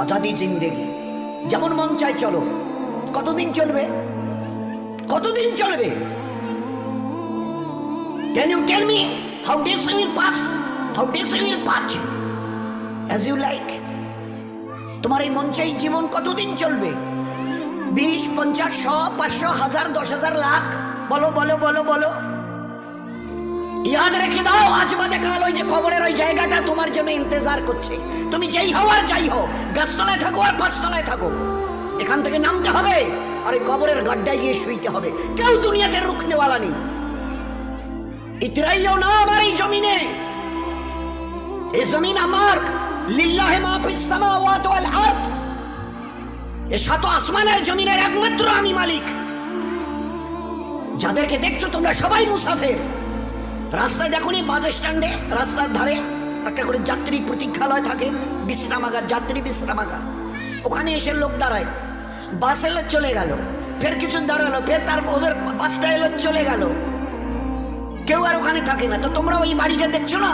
আজাদি জিন্দেগি, যেমন মন চায় চলো। কতদিন চলবে? কতদিন চলবে? Can you tell me how days will pass? How days will pass as you like? তোমার এই মন চাই জীবন কতদিন চলবে? 20, 50, 100, 500, 1000, 10,000, লাখ? বলো বলো বলো বলো। ইয়াদ রেখে দাও, আজ বাদে কাল ওই যে কবরের ওই জায়গাটা তোমার জন্য ইন্তজার করছে। তুমি যেই হও আর যাই হও, গাছতলায় থাকো আর পাঁচতলায় থাকো, এখান থেকে নামতে হবে আর এই কবরের গাড্ডায় গিয়ে শুইতে হবে। কেউ দুনিয়াতে রুখনেওয়ালা নেই। ইতরাইও না আমার এই জমিনে। এই জমিন আমার, লিল্লাহি মা ফিস সামাওয়াতি ওয়াল আরদ। এই সাত আসমানের জমিনের একমাত্র আমি মালিক। যাদেরকে দেখছো তোমরা সবাই মুসাফির। রাস্তায় দেখো নি, বাস স্ট্যান্ডে রাস্তার ধারে একটা করে যাত্রী প্রতীক্ষালয় থাকে, বিশ্রামাগার, যাত্রী বিশ্রামাগার। ওখানে এসে লোক দাঁড়ায়, বাস এলো চলে গেল, ফের কিছু দাঁড়ালো, ফের তার ওদের বাসটা এলো চলে গেল, কেউ আর ওখানে থাকে না। তো তোমরা ওই বাড়িটা দেখছো না,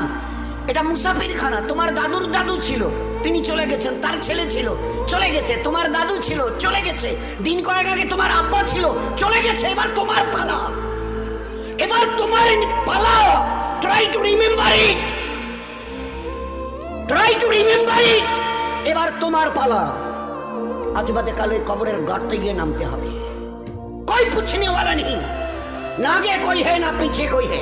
এটা মুসাফিরখানা। তোমার দাদুর দাদু ছিল, তিনি চলে গেছেন, তার ছেলে ছিল চলে গেছে, তোমার দাদু ছিল চলে গেছে, দিন কয়েক আগে তোমার আব্বা ছিল চলে গেছে। এবার তোমার পালা, এবার তোমার পালা। Try to remember it, try to remember it. এবার তোমার পালা। আজ বাদে কাল ওই কবরের গর্তে গিয়ে নামতে হবে। कोई पूछने वाला नहीं, ना आगे कोई है ना पीछे कोई है।